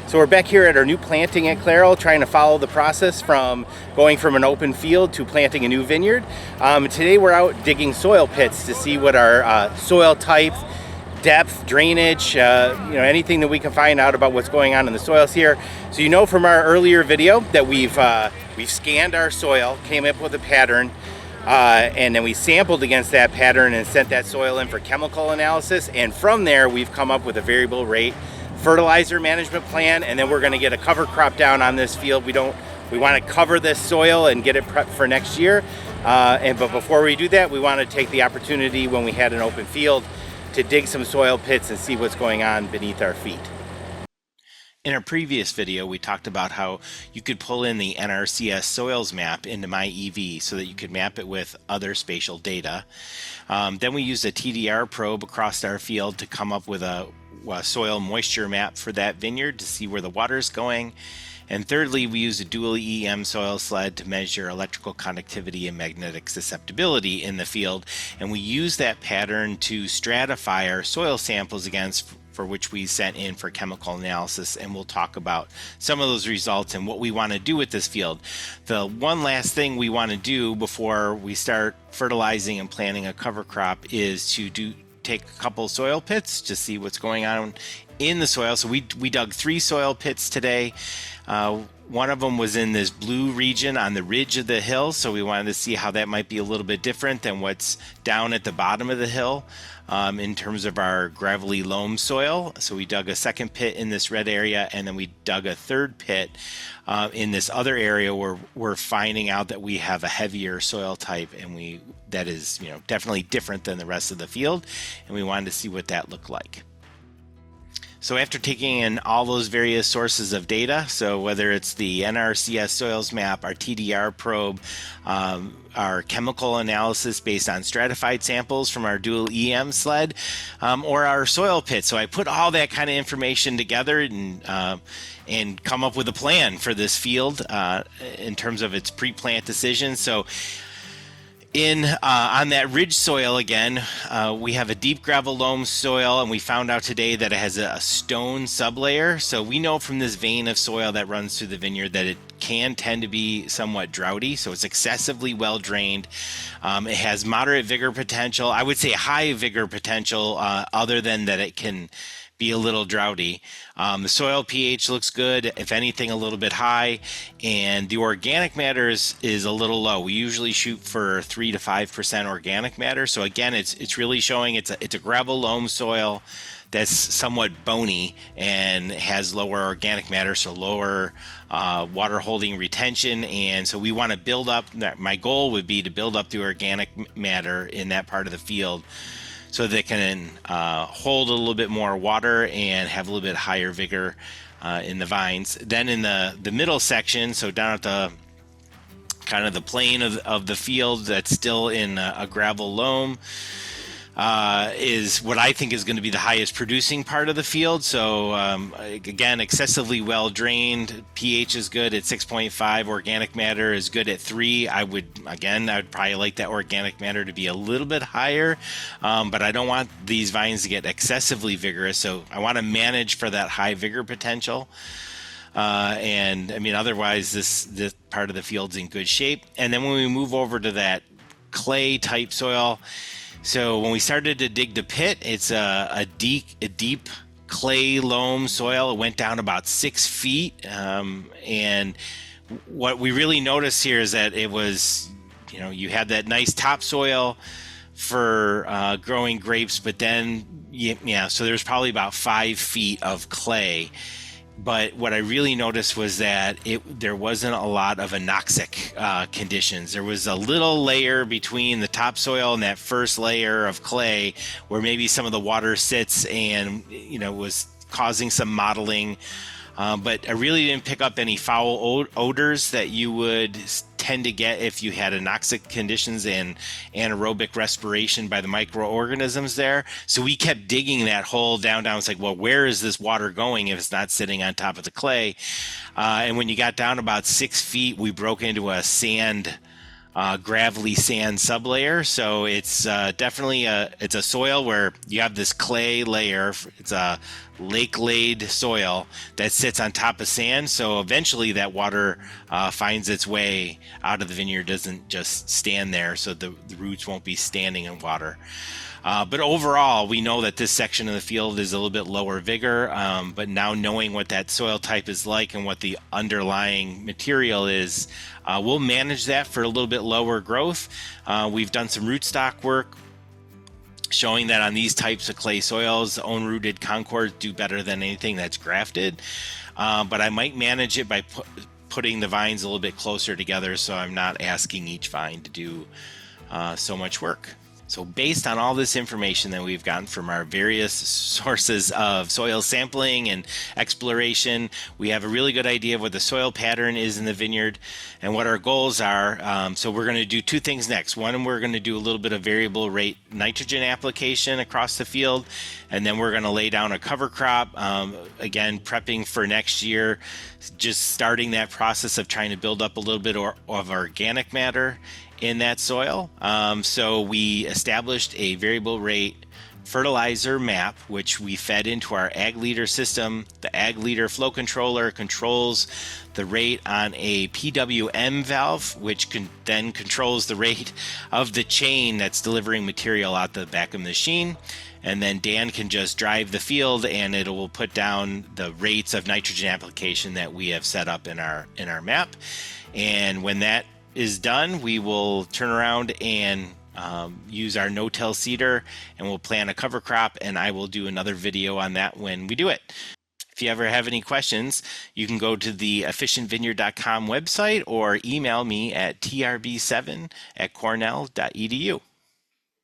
So we're back here at our new planting at CLEREL, trying to follow the process from going from an open field to planting a new vineyard. Today we're out digging soil pits to see what our soil type, depth, drainage, anything that we can find out about what's going on in the soils here. So you know from our earlier video that we've scanned our soil, came up with a pattern, and then we sampled against that pattern and sent that soil in for chemical analysis. And from there, we've come up with a variable rate fertilizer management plan, and then we're going to get a cover crop down on this field. We want to cover this soil and get it prepped for next year. But before we do that, we want to take the opportunity when we had an open field to dig some soil pits and see what's going on beneath our feet. In our previous video, we talked about how you could pull in the NRCS soils map into MyEV so that you could map it with other spatial data. Then we used a TDR probe across our field to come up with a soil moisture map for that vineyard to see where the water is going. And thirdly, we used a dual EM soil sled to measure electrical conductivity and magnetic susceptibility in the field. And we used that pattern to stratify our soil samples against for which we sent in for chemical analysis, and we'll talk about some of those results and what we want to do with this field. The one last thing we want to do before we start fertilizing and planting a cover crop is to take a couple soil pits to see what's going on in the soil. So we dug 3 soil pits today. One of them was in this blue region on the ridge of the hill, so we wanted to see how that might be a little bit different than what's down at the bottom of the hill in terms of our gravelly loam soil. So we dug a second pit in this red area, and then we dug a third pit in this other area where we're finding out that we have a heavier soil type, and that is definitely different than the rest of the field, and we wanted to see what that looked like. So after taking in all those various sources of data, so whether it's the NRCS soils map, our TDR probe, our chemical analysis based on stratified samples from our dual EM sled, or our soil pit. So I put all that kind of information together and come up with a plan for this field in terms of its pre-plant decision. So on that ridge soil again, we have a deep gravel loam soil, and we found out today that it has a stone sublayer. So we know from this vein of soil that runs through the vineyard that it can tend to be somewhat droughty, so it's excessively well drained. It has moderate vigor potential. I would say high vigor potential, other than that it can be a little droughty. The soil pH looks good, if anything a little bit high, and the organic matter is a little low. We usually shoot for 3 to 5% organic matter. So again, it's really showing it's a gravel loam soil that's somewhat bony and has lower organic matter, so lower water holding retention. And so we want to build up my goal would be to build up the organic matter in that part of the field, so they can hold a little bit more water and have a little bit higher vigor in the vines. Then in the middle section, so down at the kind of the plane of the field that's still in a gravel loam, is what I think is going to be the highest producing part of the field. So again, excessively well drained, pH is good at 6.5, organic matter is good at 3. I would probably like that organic matter to be a little bit higher, but I don't want these vines to get excessively vigorous, so I want to manage for that high vigor potential. And I mean, otherwise this part of the field's in good shape. And then when we move over to that clay type soil, so when we started to dig the pit, it's a deep clay loam soil. It went down about 6 feet. And what we really noticed here is that it was, you had that nice topsoil for growing grapes, but then, so there's probably about 5 feet of clay. But what I really noticed was that there wasn't a lot of anoxic conditions. There was a little layer between the topsoil and that first layer of clay where maybe some of the water sits and, was causing some mottling. But I really didn't pick up any foul odors that you would tend to get if you had anoxic conditions and anaerobic respiration by the microorganisms there. So we kept digging that hole down. It's like, well, where is this water going if it's not sitting on top of the clay? And when you got down about 6 feet, we broke into a sand gravelly sand sublayer. So it's definitely it's a soil where you have this clay layer. It's a lake-laid soil that sits on top of sand. So eventually that water finds its way out of the vineyard, doesn't just stand there. So the roots won't be standing in water. But overall, we know that this section of the field is a little bit lower vigor, but now knowing what that soil type is like and what the underlying material is, we'll manage that for a little bit lower growth. We've done some rootstock work showing that on these types of clay soils, own-rooted concords do better than anything that's grafted. But I might manage it by putting the vines a little bit closer together, so I'm not asking each vine to do so much work. So based on all this information that we've gotten from our various sources of soil sampling and exploration, we have a really good idea of what the soil pattern is in the vineyard and what our goals are. So we're going to do two things next. One, we're going to do a little bit of variable rate nitrogen application across the field, and then we're going to lay down a cover crop, again, prepping for next year, just starting that process of trying to build up a little bit of organic matter in that soil. So we established a variable rate fertilizer map, which we fed into our ag leader system. The ag leader flow controller controls the rate on a PWM valve, which then controls the rate of the chain that's delivering material out the back of the machine. And then Dan can just drive the field and it will put down the rates of nitrogen application that we have set up in our map. And when that is done, we will turn around and use our no-till seeder, and we'll plant a cover crop, and I will do another video on that when we do it. If you ever have any questions, you can go to the EfficientVineyard.com website or email me at trb7@cornell.edu.